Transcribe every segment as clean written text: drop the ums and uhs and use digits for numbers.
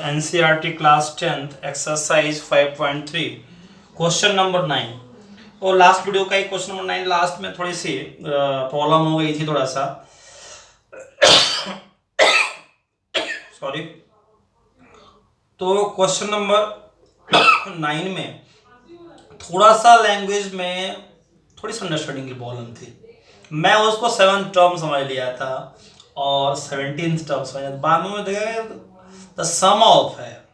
NCERT class 10th exercise 5.3 question number 9। और last video का ही question number 9 last में थोड़ी सी प्रॉब्लम हो गई थी थोड़ा सा सॉरी। तो क्वेश्चन नंबर 9 में थोड़ा सा लैंग्वेज में थोड़ी सी अंडरस्टैंडिंग की प्रॉब्लम थी। मैं उसको 7th टर्म समझ लिया था और 17th टर्म समझ लिया। बाद में देखा द सम ऑफ है,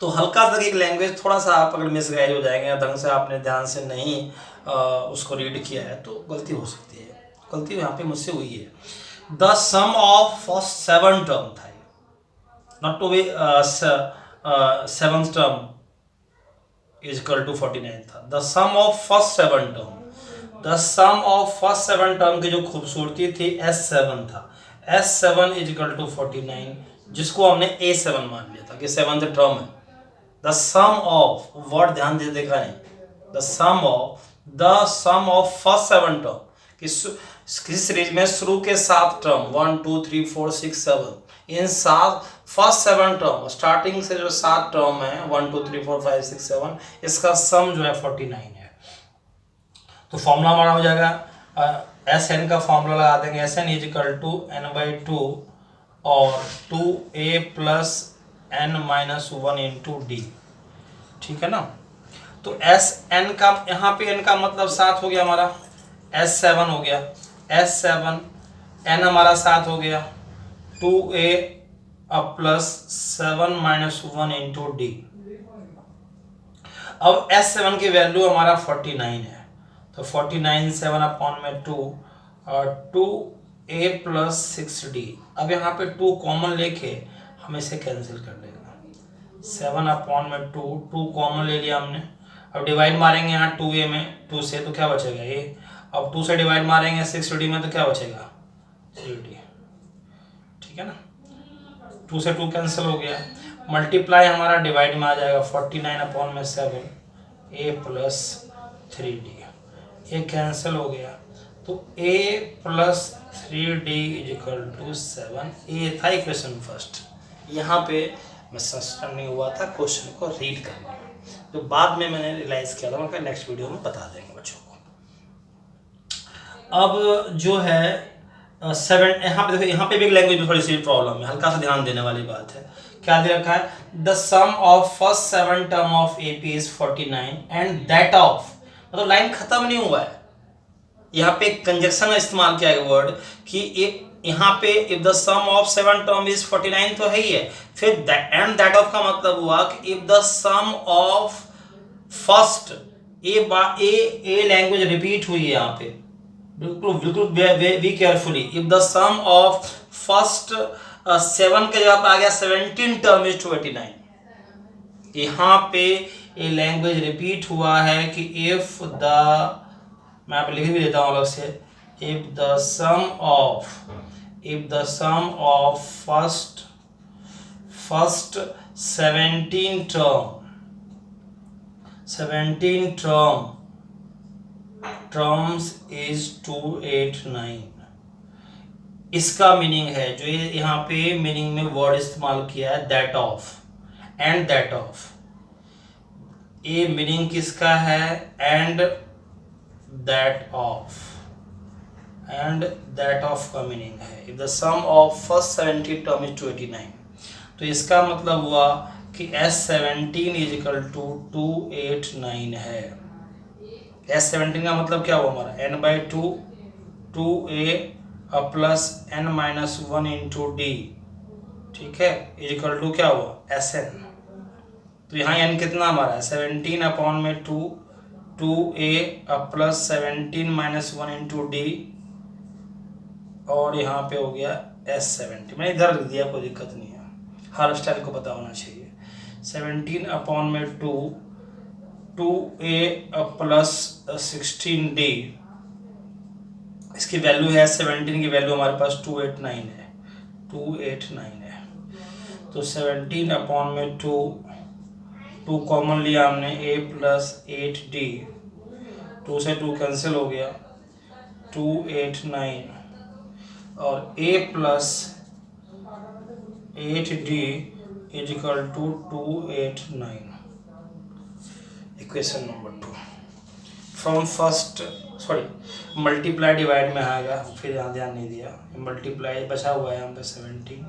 तो हल्का सा एक लैंग्वेज थोड़ा सा आप अगर मिसगाइड हो जाएंगे या ढंग से आपने ध्यान से नहीं उसको रीड किया है तो गलती हो सकती है। गलती यहाँ पे मुझसे हुई है। The sum of first 7 term था, not to be 7th term is equal to 49 था। The sum of first 7 term, the sum of first 7 term की जो खूबसूरती थी S7 था। S7 इज इक्वल टू 49, जिसको हमने A7 मान लिया था कि 7th टर्म है। द सम ऑफ वर्ड ध्यान दे देखा नहीं, the sum of first 7 term किसी सीरीज में शुरू के 7 term 1 2 3 4 6 7, in 7 first 7 term starting से जो 7 टर्म है 1 2 3 4 5 6 7, इसका सम जो है 49 है। तो फॉर्मूला हमारा हो जाएगा एस एन का फॉर्मूला लगा देंगे। S N is equal to n/2 और 2a plus n-1 into D, ठीक है ना। तो एस एन का यहाँ पे n का मतलब 7 हो गया हमारा, S7 हो गया, S7 n हमारा 7 हो गया, 2a प्लस 7-1 इंटू डी। अब S7 की वैल्यू हमारा 49 है, तो 49 7 अपॉन में 2 और 2a प्लस 6d। अब यहाँ पे 2 कॉमन लेके हम इसे कैंसिल कर देंगे। 7 अपॉन में 2 कॉमन ले लिया हमने। अब डिवाइड मारेंगे यहाँ 2a में 2 से, तो क्या बचेगा a। अब 2 से डिवाइड मारेंगे 6d में, तो क्या बचेगा 3d, ठीक है ना। 2 से 2 कैंसिल हो गया। मल्टीप्लाई हमारा डिवाइड में आ जाएगा 49 अपॉन में 7 a प्लस 3d, ये कैंसिल हो गया। तो a plus 3d is equal to 7। ये था इक्वेशन फर्स्ट। यहाँ पे मैं सस्टेन नहीं हुआ था क्वेश्चन को रीड करने में, तो बाद में मैंने रियलाइज किया था, मैं नेक्स्ट वीडियो में बता देंगे बच्चों को। अब जो है 7, यहाँ पे देखो, यहाँ पे भी लैंग्वेज में थोड़ी सी प्रॉब्लम है, हल्का सा ध्यान देने वाली बात है। क्या दे रखा है, the sum of first 7 term of AP is 49 and that of, मतलब लाइन खत्म नहीं हुआ है। यहाँ पे कंजक्शन इस्तेमाल किया है वर्ड कि एक यहाँ पे if the sum of 7 term is 49 तो है ही है, फिर एंड दैट ऑफ का मतलब हुआ कि if the sum of first A language repeat हुई है यहाँ पे, बिल्कुल बिल्कुल we carefully. If the sum of first 7 के जगह पे आ गया 17 टर्म इज 289, यहाँ पे ये लैंग्वेज रिपीट हुआ है कि इफ द, मैं आप लिख भी देता हूँ अलग से, if the sum of first 17 terms is 289। इसका मीनिंग है जो ये यहाँ पे मीनिंग में वर्ड इस्तेमाल किया है that of and that of, ये मीनिंग किसका है, एंड दैट ऑफ का मीनिंग है if the sum of first 17 term is 289। तो इसका मतलब हुआ कि S17 इज इक्वल टू 289 है। S17 का मतलब क्या हुआ हमारा, n/2 2a plus n-1 into D, ठीक है, इज इक्वल टू क्या हुआ Sn। तो यहाँ n कितना हमारा है 17 अपॉन में 2a प्लस 17-1 इंटू डी, और यहाँ पे हो गया S70। मैंने इधर लिख दिया, कोई दिक्कत नहीं है, हर स्टाइल को पता होना चाहिए। 17 अपॉन में 2a प्लस 16d, इसकी वैल्यू है 17 की वैल्यू हमारे पास 289 है। तो 17 अपॉन में 2 कॉमन लिया हमने, a प्लस 8d, 2 से 2 कैंसिल हो गया, 289 और a plus 8d is equal to 289। Equation number 2 from first sorry multiply divide में आएगा, फिर यहाँ ध्यान नहीं दिया, मल्टीप्लाई बचा हुआ है यहाँ पे 17,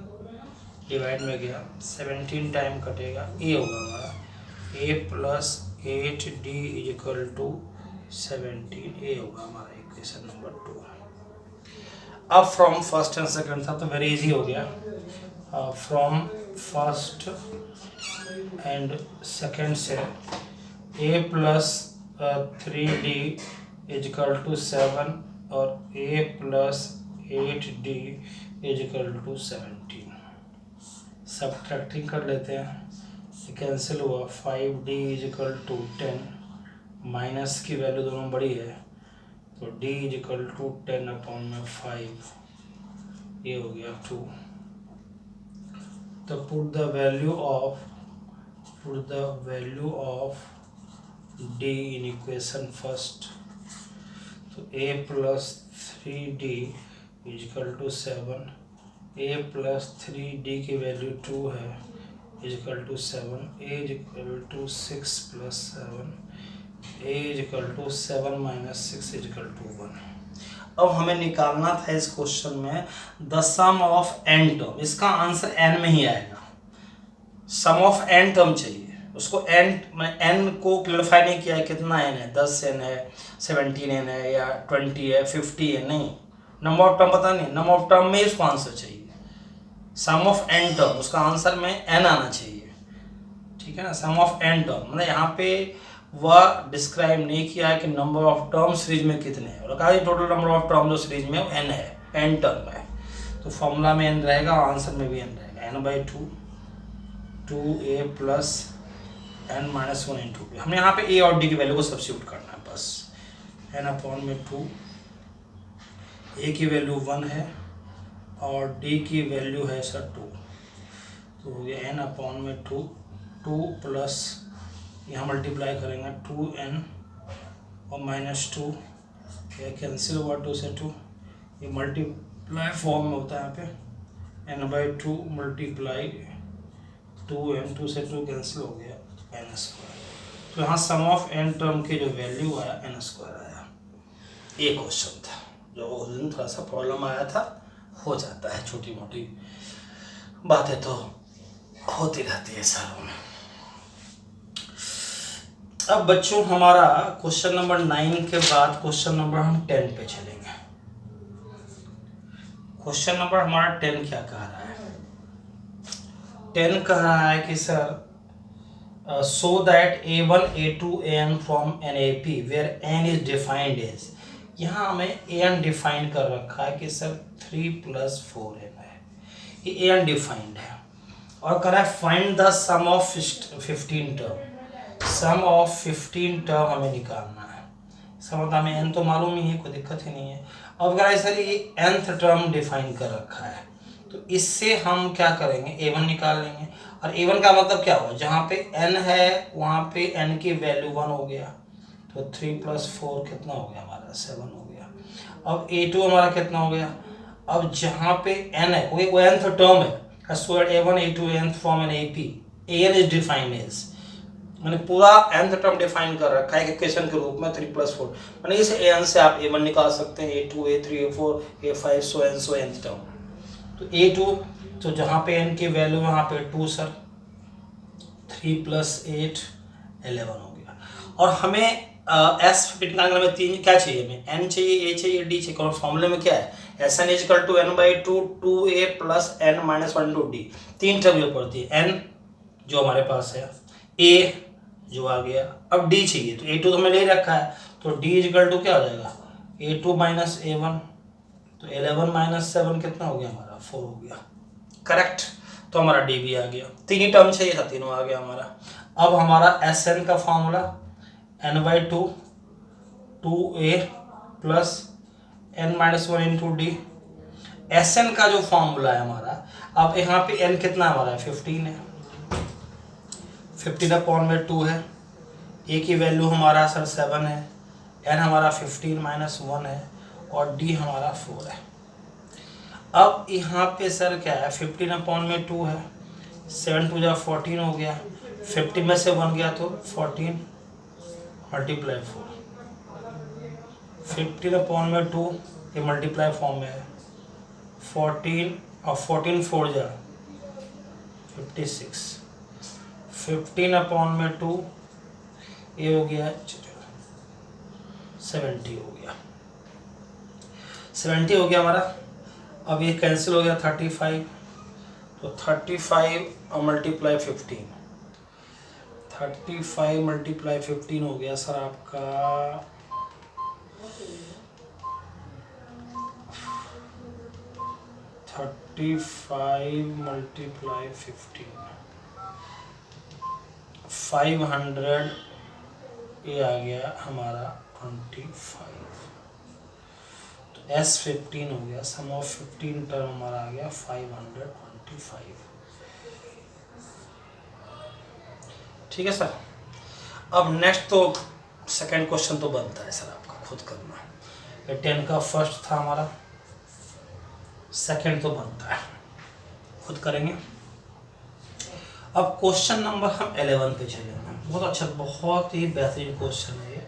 डिवाइड में गया 17 टाइम कटेगा, ए होगा हमारा a plus 8d is equal to 17, a होगा हमारा इक्वेशन नंबर 2। अब फ्रॉम फर्स्ट एंड सेकंड था तो वेरी इजी हो गया, फ्रॉम फर्स्ट एंड सेकंड से a plus 3d is equal to 7 और a plus 8d is equal to 17। Subtracting कर लेते हैं, कैंसिल हुआ, 5d is equal to 10, minus की वैल्यू दोनों बड़ी है तो d इज इक्वल टू 10/5, ये हो गया 2। तो put the value of d in equation first, तो a plus 3d is equal to 7, a plus 3d की वैल्यू 2 है is equal to 7, a is equal to 6 plus 7, a is equal to 7 minus 6 is equal to 1। अब हमें निकालना था इस question में the sum of n term, इसका answer n में ही आएगा, सम ऑफ n टर्म चाहिए उसको। n को क्लियरफाई नहीं किया है कितना n है, 10n है, 17n है या 20 है, 50 है, नहीं, नंबर ऑफ टर्म पता नहीं, नंबर ऑफ टर्म में इसको आंसर चाहिए, सम ऑफ n टर्म, उसका आंसर में n आना चाहिए, ठीक है ना। सम ऑफ n टर्म मतलब यहाँ पे वह डिस्क्राइब नहीं किया है कि नंबर ऑफ टर्म सीरीज में कितने हैं, और कहा टोटल नंबर ऑफ टर्म जो सीरीज में n है, n टर्म है, तो फॉर्मूला में n रहेगा और आंसर में भी n रहेगा, n/2 2a plus n minus 1 into b। हमने यहाँ पे a और d की वैल्यू को सब्स्टिट्यूट करना है बस, n/2, a की वैल्यू 1 है और d की वैल्यू है सर 2, तो हो गया n/2, 2 प्लस यहाँ मल्टीप्लाई करेंगे 2n और माइनस 2, यह कैंसिल हुआ 2 से 2, ये मल्टीप्लाई फॉर्म में होता है यहाँ पे, n/2 मल्टीप्लाई 2n, 2 से 2 कैंसिल हो गया n², तो यहाँ सम ऑफ n टर्म की जो वैल्यू आया n² आया। ये क्वेश्चन था जो उस दिन थोड़ा सा प्रॉब्लम आया था, हो जाता है, छोटी मोटी बातें तो होती रहती है सारों में। अब बच्चों हमारा क्वेश्चन नंबर 9 के बाद क्वेश्चन नंबर हम 10 पे चलेंगे। क्वेश्चन नंबर हमारा 10 क्या कह रहा है, 10 कह रहा है कि sir so that a1 a2 an from an ap where n is defined as, यहाँ हमें an डिफाइंड कर रखा है कि सर 3 + 4n है, ये an डिफाइंड है, और कह रहा है find the sum of 15 term, sum of 15 term हमें निकालना है। समझ हमें n तो मालूम ही है, कोई दिक्कत ही नहीं है। अब कह रहा है सर ये nth टर्म डिफाइन कर रखा है, तो इससे हम क्या करेंगे, a1 निकाल लेंगे, और a1 का मतलब क्या हुआ, जहाँ पे n है वहाँ पे n की वैल्यू 1 हो गया, तो 3 + 4 कितना हो गया हमारा 7 हो गया। अब a2 हमारा कितना हो गया, अब जहाँ पे n है वो nth टर्म है, so a1 a2 n from an ap, an is defined as, मैंने पूरा nth टर्म डिफाइन कर रखा है इक्वेशन के रूप में 3 + 4, मैंने इस an से आप a1 निकाल सकते हैं, a2 a3 a4 a5 सो nth टर्म, तो a2 तो जहाँ पे n की वैल्यू वहाँ पे 2 सर, 3 + 8 11 हो गया। और हमें s निकालने में 3 क्या चाहिए, हमें n चाहिए, a चाहिए, d चाहिए, और फॉर्मूले में क्या है, Sn = n/2 2a + n - 1 d, 3 term जो पड़ती है, n जो हमारे पास है, a जो आ गया, अब d चाहिए, तो a2 तो हमें ले रखा है, तो d = क्या हो जाएगा, a2 - a1, तो 11 - 7 कितना हो गया हमारा 4 हो गया, करेक्ट। तो हमारा डी भी आ गया, 3 ही टर्म चाहिए था, तीनों आ गया हमारा। अब हमारा Sn का formula n/2 2a + n - 1 into D, Sn का जो फॉर्मूला है हमारा, अब यहाँ पे n कितना हमारा है 15 है, 15/2 है, a की वैल्यू हमारा सर 7 है, n हमारा 15 - 1 है, और d हमारा 4 है। अब यहाँ पे सर क्या है 15/2 है, 7 टू जा 14 हो गया, 50 में से 1 गया तो 14 मल्टीप्लाई 4, 15/2 ये मल्टीप्लाई फॉर्म में है, 14 और 14 4 जा 56, 15/2 ये हो गया 70 हो गया, 70 हो गया हमारा। अब ये कैंसिल हो गया 35, तो 35 और मल्टीप्लाई 15, 35 मल्टीप्लाई 15 हो गया सर आपका 35 मल्टीप्लाई 15 500, ये आ गया हमारा 25, तो S15 हो गया, सम ऑफ 15 टर्म हमारा आ गया 525। ठीक है सर। अब नेक्स्ट तो सेकंड क्वेश्चन तो बनता है सर आपका खुद करना, ये 10 का फर्स्ट था हमारा, सेकंड तो बनता है, खुद करेंगे। अब क्वेश्चन नंबर हम 11 पे चलेंगे, बहुत अच्छा, बहुत ही बेहतरीन क्वेश्चन है ये।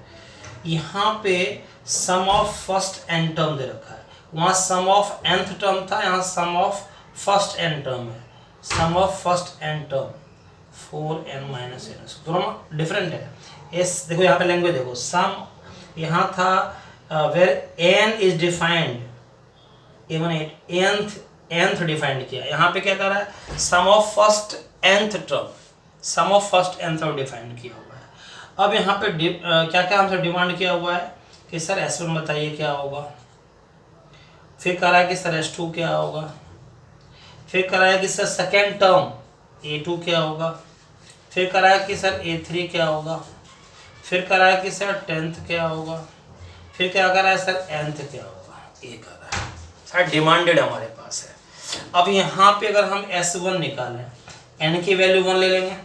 यहाँ पे sum of first n term दे रखा है, वहाँ सम ऑफ nth टर्म था, यहाँ sum of first n term है, sum of first n term 4n - n, दोनों डिफरेंट है। इस देखो यहाँ पे लैंग्वेज देखो, सम यहाँ था where n is defined, even nth defined किया, यहाँ पे क्या कर रहा है sum of first nth term, sum of first nth term defined किया हुआ है। अब यहाँ पे क्या क्या हमसे डिमांड किया हुआ है कि सर S1 बताइए क्या होगा, फिर कह रहा है कि सर S2 क्या होगा, फिर कह रहा है कि सर सेकेंड टर्म A2 क्या होगा, फिर कह रहा है कि सर A3 क्या होगा, फिर कह रहा है कि सर 10th क्या होगा, फिर क्या कर रहा है सर nth क्या होगा, ये कर रहा है सर, डिमांडेड हमारे पास है। अब यहाँ पे अगर हम S1 निकालें, n की वैल्यू 1 ले लेंगे,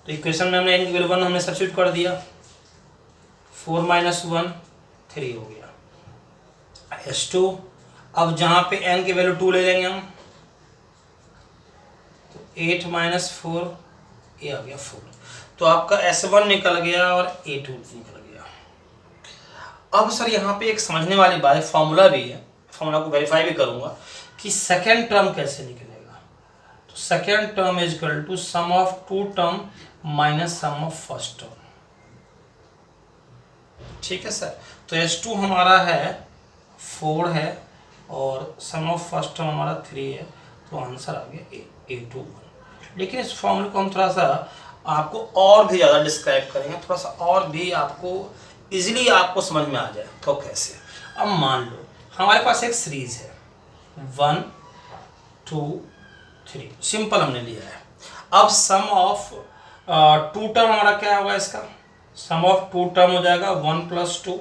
तो इक्वेशन में हमने n की वैल्यू 1 हमने सब्स्टिट्यूट कर दिया, 4 - 1 3 हो गया। S2, अब जहाँ पे n की वैल्यू 2 ले लेंगे हम, तो 8 - 4 ये आ गया 4, तो आपका S1 निकल गया और A2 निकल गया। अब सर यहाँ पे एक समझने वाली बात है, फॉर्मूला भी है, फॉर्मूला को वेरीफाई भी करूँगा कि सेकेंड टर्म कैसे निकलेगा। तो second term is equal to sum of 2 term minus sum of first term. ठीक है सर, तो S2 हमारा है 4 है और सम ऑफ फर्स्ट टर्म हमारा 3 है, तो आंसर आ गया A2। लेकिन इस फॉर्मूले को हम थोड़ा सा आपको और भी ज़्यादा डिस्क्राइब करेंगे, थोड़ा सा और भी आपको इजीली आपको समझ में आ जाए तो कैसे। अब मान लो हमारे पास एक सीरीज है 1 2 3, सिंपल हमने लिया है। अब सम ऑफ 2 टर्म हमारा क्या होगा, इसका सम ऑफ 2 टर्म हो जाएगा 1 + 2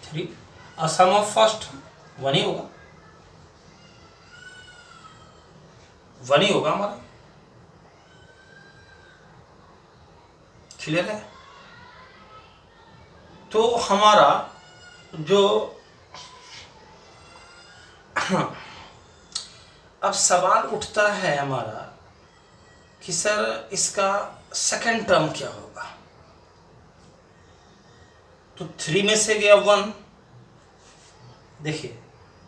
3, और सम ऑफ फर्स्ट 1 ही होगा, 1 ही होगा हमारा। क्लियर है? तो हमारा जो अब सवाल उठता है हमारा कि सर इसका सेकंड टर्म क्या होगा। तो 3 में से गया 1, देखिए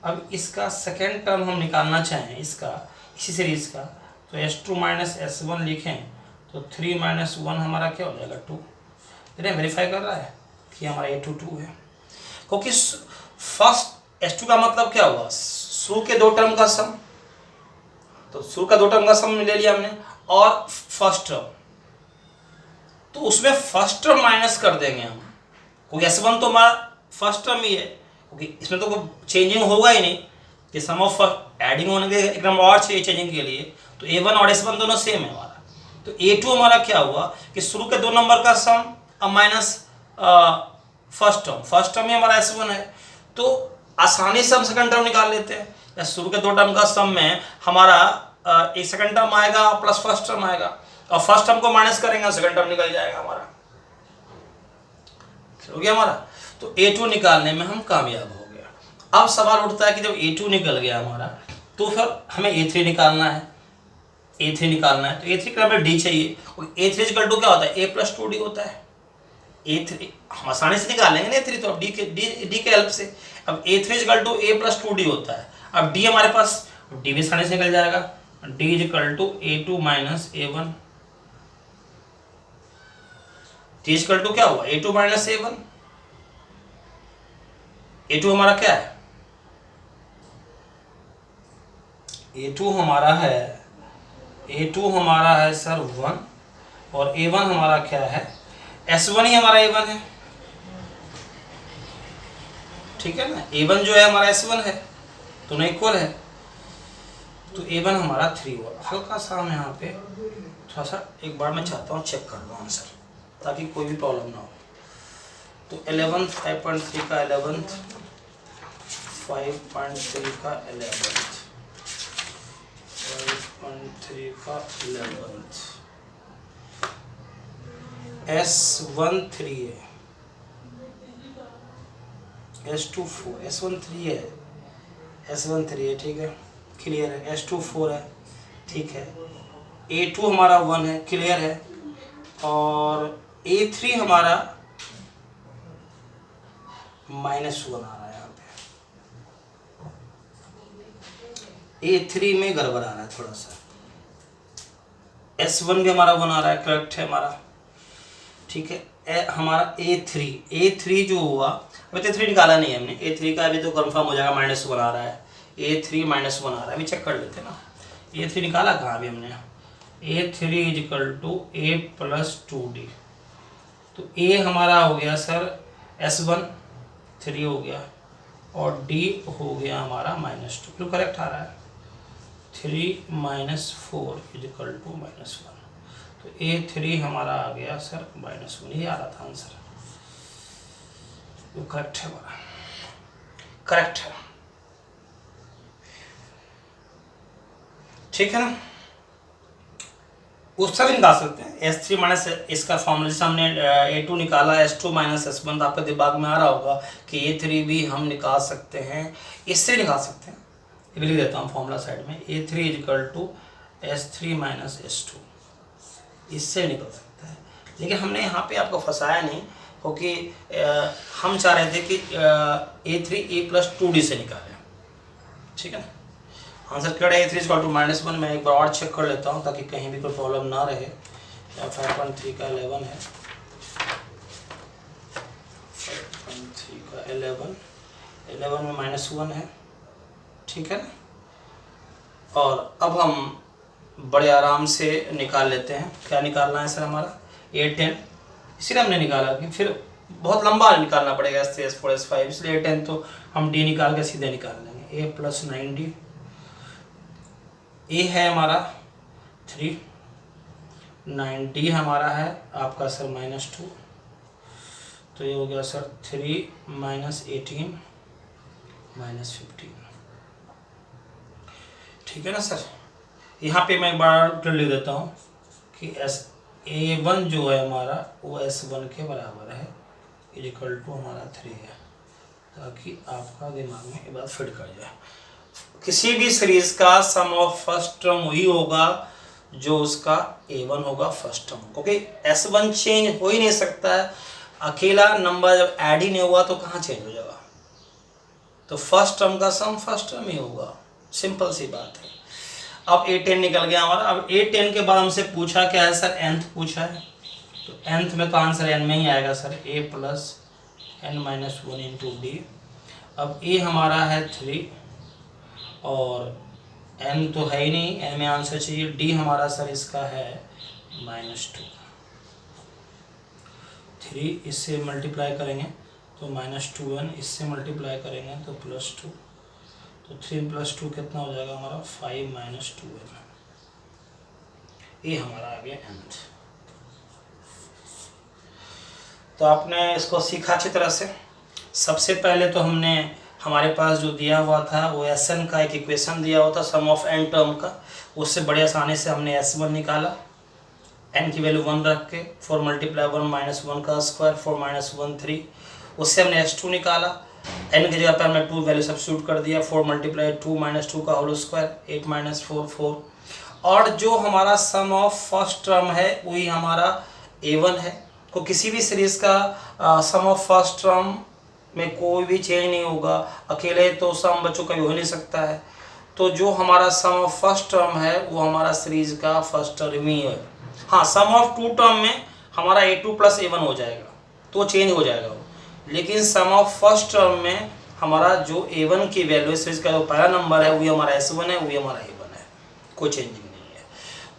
अब इसका सेकंड टर्म हम निकालना चाहें इसका, इसी सीरीज का, तो S2 - S1 लिखें तो 3 - 1 हमारा क्या हो जाएगा 2। वेरीफाई कर रहा है कि हमारा A2 2 है, क्योंकि फर्स्ट S2 का मतलब क्या हुआ, शुरू के 2 टर्म का सम, तो शुरू का 2 टर्म का सम ले लिया हमने, और फर्स्ट टर्म, तो उसमें फर्स्ट टर्म माइनस कर देंगे हम, क्योंकि S1 तो हमारा फर्स्ट टर्म ही है, क्योंकि इसमें तो कोई चेंजिंग होगा ही नहीं, कि सम ऑफ एडिंग होने के एक नंबर और चाहिए चेंजिंग के लिए, तो A1 और S1 दोनों सेम है हमारा। तो A2 हमारा क्या हुआ कि शुरू के 2 नंबर का सम अब माइनस फर्स्ट टर्म ही हमारा S1 है, तो आसानी से हम सेकंड टर्म निकाल लेते हैं। या शुरू के 2 टर्म का सम में हमारा एक सेकंड टर्म आएगा प्लस फर्स्ट टर्म आएगा, और फर्स्ट टर्म को माइनस करेंगे सेकंड टर्म निकल जाएगा हमारा, हो गया हमारा। तो A2 निकालने में हम कामयाब हो गया। अब सवाल उठता है कि जब A2 निकल गया हमारा, तो फिर हमें A3 निकालना है। A3 निकालना है तो A3 का हमें D चाहिए, और A3 इक्वल टू क्या होता है, A प्लस 2D होता है। A3 हम आसानी से निकाल लेंगे ना A3 तो, अब D के हेल्प से। अब A3 equal to A plus 2D होता है। अब D हमारे पास, D भी आसानी से निकल जाएगा, D equal to A2 minus A1। D equal to क्या हुआ, A2 माइनस A1। A2 हमारा क्या है, A2 हमारा है, A2 हमारा है सर 1, और A1 हमारा क्या है, S1 ही हमारा A1 है, ठीक है ना। A1 जो है हमारा S1 है, दोनों इक्वल है, तो A1 हमारा 3 हुआ। हल्का सा हम यहाँ पे थोड़ा सा एक बार मैं चाहता हूँ चेक कर लूँ आंसर, ताकि कोई भी प्रॉब्लम ना हो। तो 11 5.3 का 11th, 5.3 का 11th, 5.3 का 11th, S1 3 है, S2 4, S1 3 है, S1 3 है, ठीक है, क्लियर है। S2 4 है, ठीक है। A2 हमारा 1 है, क्लियर है, और A3 हमारा -1 आ रहा है यहाँ पे। A3 में गड़बड़ आ रहा है थोड़ा सा। S1 भी हमारा 1 आ रहा है, करेक्ट है हमारा, ठीक है। हमारा A3 जो हुआ, अभी तो A3 निकाला नहीं है हमने, A3 का अभी तो कंफर्म हो जाएगा, -1 आ रहा है, A3 -1 आ रहा है, अभी चेक कर लेते हैं ना। A3 निकाला कहाँ अभी हमने, A3 equal to A plus 2D, तो A हमारा हो गया सर S1 3 हो गया, और D हो गया हमारा -2, जो करेक्ट आ रहा है, 3 - 4 इक्वल टू -1, तो A3 हमारा आ गया सर -1, ये आ रहा था आंसर, जो करेक्ट है हमारा, करेक्ट है, ठीक है ना। उससे भी निकाल सकते हैं, S3 माइनस इसका फॉर्मूला, जैसे हमने A2 निकाला, S2 माइनस S1, तो आपके दिमाग में आ रहा होगा कि A3 भी हम निकाल सकते हैं, इससे निकाल सकते हैं। ये भी लिख देता हूँ फॉर्मूला साइड में, A3 equal to S3 minus S2, इससे निकल सकता है। लेकिन हमने यहाँ पे आपको फंसाया नहीं, क्योंकि हम चाह रहे थे कि A3 A प्लस 2D से निकालें, ठीक है ना। आंसर क्या है, A3 इक्वल टू -1। मैं एक बार और चेक कर लेता हूँ ताकि कहीं भी कोई प्रॉब्लम ना रहे। 5.3 का 11 है, 5.3 का 11 में -1 है, ठीक है ना। और अब हम बड़े आराम से निकाल लेते हैं, क्या निकालना है सर हमारा, A10, इसीलिए हमने निकाला कि फिर बहुत लंबा निकालना पड़ेगा S3 S4 S5, इसलिए A10 तो हम D निकाल के सीधे निकाल लेंगे। A प्लस 9D, A है हमारा 3, 9D हमारा है आपका सर -2, तो ये हो गया सर 3 - 18 -15, ठीक है ना सर। यहाँ पे मैं एक बार लिख देता हूँ कि A1 जो है हमारा वो S1 के बराबर है, इक्वल टू हमारा 3 है, ताकि आपका दिमाग में ये बात फिट कर जाए। किसी भी सीरीज का सम ऑफ फर्स्ट टर्म वही होगा जो उसका A1 होगा फर्स्ट टर्म, क्योंकि S1 चेंज हो ही नहीं सकता है, अकेला नंबर जब ऐड ही नहीं हुआ तो कहाँ चेंज हो जाएगा, तो फर्स्ट टर्म का सम फर्स्ट टर्म ही होगा, सिंपल सी बात है। अब A10 निकल गया हमारा। अब A10 के बाद हमसे पूछा क्या है सर, nth पूछा है, तो nth में तो आंसर n में ही आएगा sir, A plus n-1 into D। अब A हमारा है 3, और n तो है ही नहीं, n में आंसर चाहिए, D हमारा सर इसका है -2, 3 इससे मल्टीप्लाई करेंगे तो -2n, इससे मल्टीप्लाई करेंगे तो +2, तो 3 + 2 कितना हो जाएगा हमारा 5 - 2n, ये हमारा आ गया nth। तो आपने इसको सीखा अच्छी तरह से। सबसे पहले तो हमने हमारे पास जो दिया हुआ था वो Sn का एक इक्वेशन दिया हुआ था सम ऑफ n टर्म का, उससे बड़े आसानी से हमने S1 निकाला, n की वैल्यू 1 रख के, 4 × 1 - 1 का स्क्वायर, 4 - 1 3, उससे हमने S2 निकाला, n की जगह पर हमने 2 वैल्यू सब्स्टिट्यूट कर दिया, 4 × 2 - 2 का होल स्क्वायर, 8 - 4 4, और जो हमारा सम ऑफ फर्स्ट टर्म है वही हमारा A1 है। को किसी भी सीरीज का सम ऑफ फर्स्ट टर्म में कोई भी चेंज नहीं होगा, अकेले तो सम बच्चों का हो नहीं सकता है। तो जो हमारा सम ऑफ फर्स्ट टर्म है वो हमारा सीरीज का फर्स्ट टर्म ही है। हाँ, सम ऑफ टू टर्म में हमारा A2 प्लस A1 हो जाएगा तो चेंज हो जाएगा वो, लेकिन सम ऑफ फर्स्ट टर्म में हमारा जो A1 की वैल्यू सीरीज का जो पहला नंबर है वही हमारा S1 है, वही हमारा A1 है, कोई चेंजिंग नहीं है।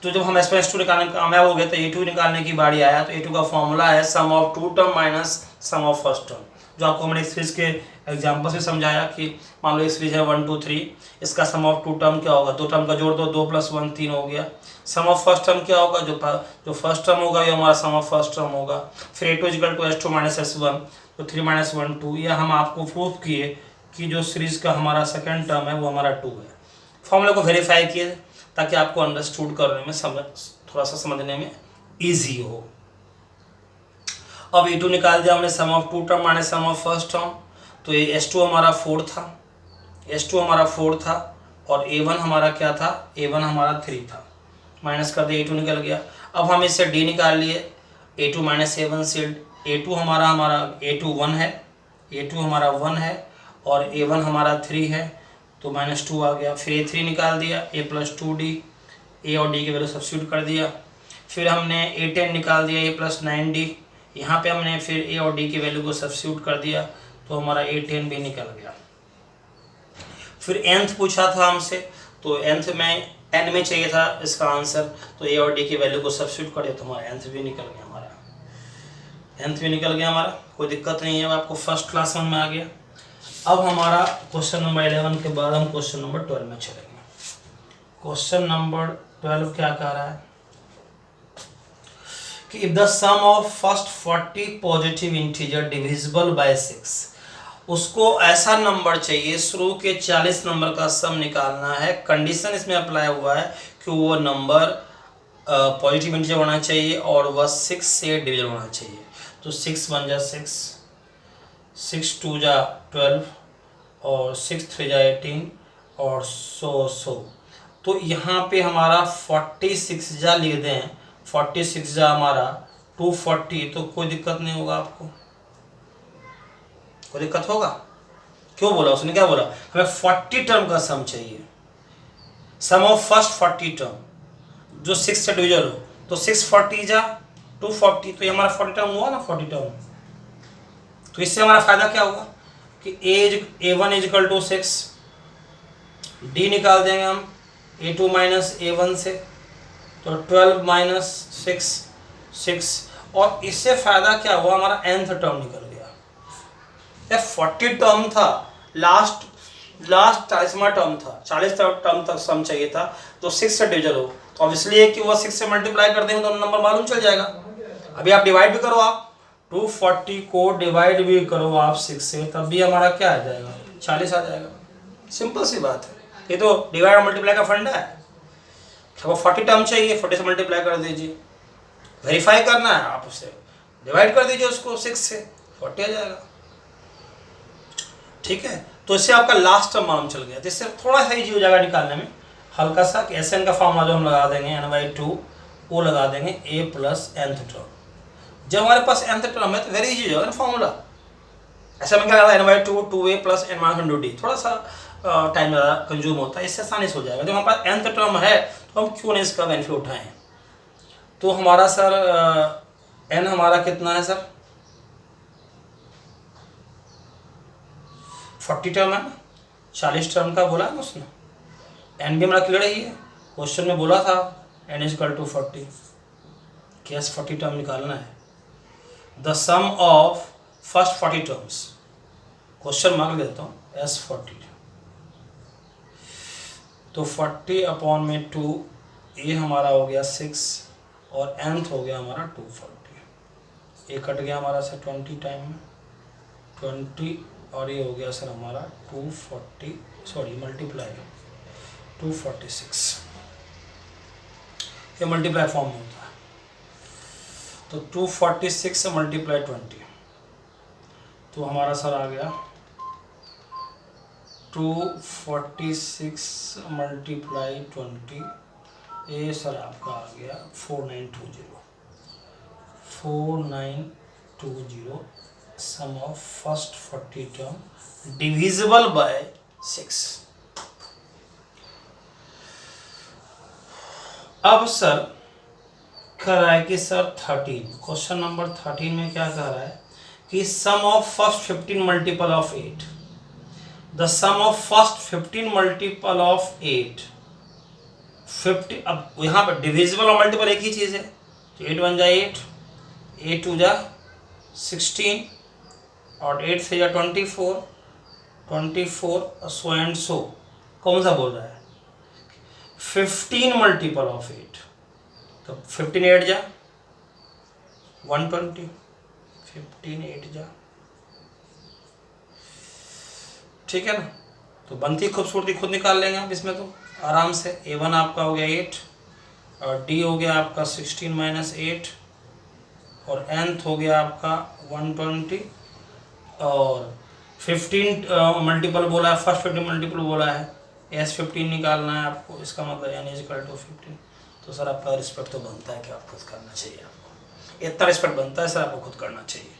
तो जब हम S1 S2 निकालने में कामयाब हो गए तो A2 निकालने की बारी आया। तो A2 का फॉर्मूला है sum of two term minus sum of first term, जो आपको हमने सीरीज के एग्जाम्पल से समझाया कि मान लो एक सीरीज है 1 2 3, इसका सम ऑफ टू टर्म क्या होगा, दो टर्म का जोड़ दो, 2 + 1 3 हो गया। सम ऑफ फर्स्ट टर्म क्या होगा, जो फर्स्ट टर्म होगा ये हमारा सम ऑफ फर्स्ट टर्म होगा। फिर A2 = S2 - S1, तो 3 - 1 2। यह हम आपको प्रूफ किए कि जो सीरीज का हमारा सेकंड टर्म है वो हमारा 2 है। फॉर्मूले को वेरीफाई किए ताकि आपको अंडरस्टूड करने में थोड़ा सा समझने में ईजी हो। अब A2 निकाल दिया हमने sum of two term minus sum of first term, तो ये S2 हमारा 4 था, S2 हमारा 4 था और A1 हमारा क्या था, A1 हमारा 3 था। माइनस कर दिया, A2 निकल गया। अब हम इससे D निकाल लिए, A2 - A1 से A2 हमारा A2 1 है, A2 हमारा 1 है और A1 हमारा 3 है, तो -2 आ गया। फिर A3 निकाल दिया, A + 2D, A और D की वैल्यू सब्स्टिट्यूट कर दिया। फिर हमने A10 निकाल दिया, A + 9D, यहाँ पे हमने फिर A और D की वैल्यू को सब्स्टिट्यूट कर दिया तो हमारा A10 भी निकल गया। फिर nth पूछा था हमसे, तो nth में n में चाहिए था इसका आंसर, तो A और D की वैल्यू को सब्स्टिट्यूट कर दिया तो हमारा nth भी निकल गया हमारा। कोई दिक्कत नहीं है, आपको फर्स्ट क्लास समझ में आ गया। अब हमारा क्वेश्चन नंबर 11 के बाद हम क्वेश्चन नंबर 12 में चलेंगे। क्वेश्चन नंबर 12 क्या कह रहा है कि if the sum of first 40 positive integer divisible by 6, उसको ऐसा नंबर चाहिए, शुरू के 40 नंबर का सम निकालना है। कंडीशन इसमें अप्लाई हुआ है कि वो नंबर पॉजिटिव इंटीजर होना चाहिए और वह 6 से डिविजन होना चाहिए। तो 6 × 1 = 6, 6 × 2 = 12 और 6 × 3 = 18 और सो। तो यहाँ पे हमारा 46 जा लिख दें, 46 जा हमारा 240, तो कोई दिक्कत नहीं होगा आपको, कोई दिक्कत होगा? क्यों बोला उसने, क्या बोला, हमें 40 टर्म का सम चाहिए, सम ऑफ फर्स्ट 40 टर्म जो 6 से डिविजन हो। तो 6 40 जा 240, तो ये हमारा 40 टर्म हुआ ना, 40 टर्म। तो इससे हमारा फायदा क्या होगा कि A1 = 6, D निकाल देंगे हम A2 - A1 से, तो 12 - 6, और इससे फायदा क्या हुआ, हमारा nth टर्म निकल गया। ये 40 टर्म था, लास्ट 40वां टर्म था, 40 टर्म तक सम चाहिए था जो 6 से डिविजन हो। तो अब इसलिए कि वह 6 से मल्टीप्लाई कर देंगे तो नंबर मालूम चल जाएगा। अभी आप डिवाइड भी करो, आप 240 को डिवाइड भी करो आप 6 से, तब भी हमारा क्या आ जाएगा, 40 आ जाएगा। सिंपल सी बात है, ये तो डिवाइड और मल्टीप्लाई का फंडा है। आपको 40 टर्म चाहिए, 40 से मल्टीप्लाई कर दीजिए, वेरीफाई करना है आप उसे डिवाइड कर दीजिए उसको 6 से, 40 आ जाएगा। ठीक है, तो इससे आपका लास्ट टर्म मालूम चल गया, तो इससे थोड़ा सा ईजी हो जाएगा निकालने में, हल्का सा। कि SN का फॉर्मूला जो हम लगा देंगे n/2, वो लगा देंगे A + nth टर्म। जब हमारे पास nth टर्म है तो वेरी ईजी हो जाएगा ना फॉर्मूला। ऐसा में क्या करता है, n/2 2A + n - 100D, थोड़ा सा टाइम ज़्यादा कंज्यूम होता है, इससे आसानी से हो जाएगा। जब हमारे पास nth टर्म है तो हम क्यों नहीं इसका बेनिफिट उठाएं। तो हमारा सर n हमारा कितना है सर, 40 टर्म है ना, 40 टर्म का बोला है उसने। n भी हमारा क्लियर ही है, क्वेश्चन में बोला था n = 40, कैसे 40 टर्म निकालना है। The sum of first 40 terms, question mark देता हूँ S40, तो 40/2, ये हमारा हो गया 6 और nth हो गया हमारा 240। ये कट गया हमारा सर 20 टाइम में, 20, और ये हो गया सर हमारा 246, ये मल्टीप्लाई फॉर्म में होता है। तो 246 से मल्टीप्लाई 20, तो हमारा सर आ गया 246 × 20 ये सर आपका आ गया 4920 sum of first 40 term divisible by 6। अब सर कह रहा है कि सर 13 क्वेश्चन नंबर 13 में क्या कह रहा है कि sum of first 15 multiple of 8, the sum of first 15 multiple of 8 50। अब यहाँ पर डिविजिबल और मल्टीपल एक ही चीज़ है, तो 8 1 जा 8, 8 2 जा 16 और 8 से जा 24 सो एंड सो। कौन सा बोल रहा है 15 मल्टीपल ऑफ 8, तो 15 8 जा 120, 15 8 जा, ठीक है ना। तो बनती खूबसूरती खुद निकाल लेंगे आप इसमें तो आराम से। A1 आपका हो गया 8 और D हो गया आपका 16 माइनस 8 और nth हो गया आपका 120 और 15 मल्टीपल बोला है, फर्स्ट 15 मल्टीपल बोला है, S15 निकालना है आपको, इसका मतलब n इक्वल टू 15। तो सर आपका रिस्पेक्ट तो बनता है कि आप खुद करना चाहिए, आपको इतना रिस्पेक्ट बनता है सर, आपको खुद करना चाहिए।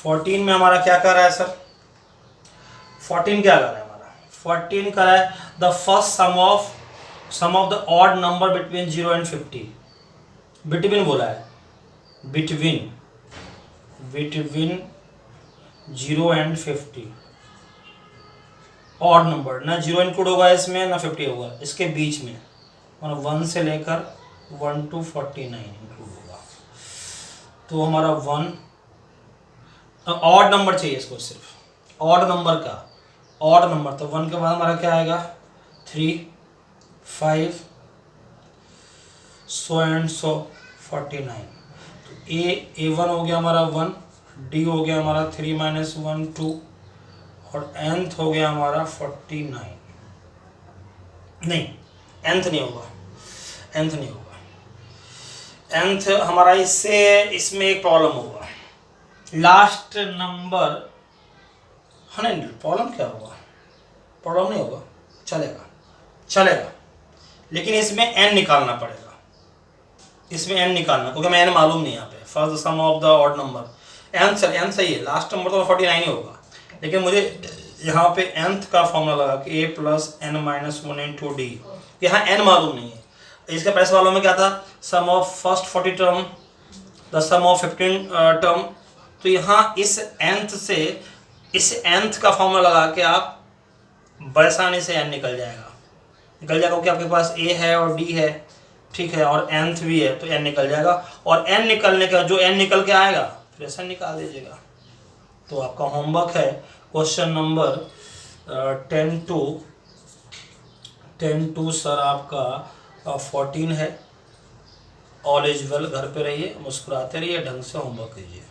14 में हमारा क्या कर रहा है सर, 14 क्या कर रहा है हमारा, 14 कर रहा है the first sum of the odd number between 0 and 50। Between बोला है, बिटवीन 0 एंड 50 ऑड नंबर, ना 0 इंक्लूड होगा इसमें ना 50 होगा, इसके बीच में 1 से लेकर 1 to 49 इंक्लूड होगा। तो हमारा 1 ऑड नंबर चाहिए इसको, सिर्फ ऑड नंबर का, ऑड नंबर। तो 1 के बाद हमारा क्या आएगा 3 5 सो एंड सो 49। तो A1 हो गया हमारा 1, D हो गया हमारा 3 माइनस 1 2 और nth हो गया हमारा 49। नहीं nth नहीं होगा, nth नहीं होगा, nth हमारा इसमें एक प्रॉब्लम होगा, लास्ट नंबर है ना। प्रॉब्लम क्या होगा, प्रॉब्लम नहीं होगा, चलेगा लेकिन इसमें n निकालना पड़ेगा, इसमें n निकालना, क्योंकि मैं n मालूम नहीं यहाँ पे। First sum of the odd number n सही है, लास्ट नंबर तो 49 ही होगा, लेकिन मुझे यहाँ पे nth का फॉर्मूला लगा कि a plus n minus 1 into D, यहाँ n मालूम नहीं है। इसके पैसे वालों में क्या था, sum of first 40 term the sum of 15 term. तो यहाँ इस nth से इस nth का फॉर्मूला लगा के आप बड़सानी से n निकल जाएगा क्योंकि आपके पास a है और d है, ठीक है, और nth भी है, तो n निकल जाएगा। और n निकलने का जो n निकल के आएगा फिर ऐसा निकाल दीजिएगा। तो आपका होमवर्क है क्वेश्चन नंबर 10 टू सर आपका 14 है। ऑल इज वेल, घर पे रहिए, मुस्कुराते रहिए, ढंग से होमवर्क कीजिए।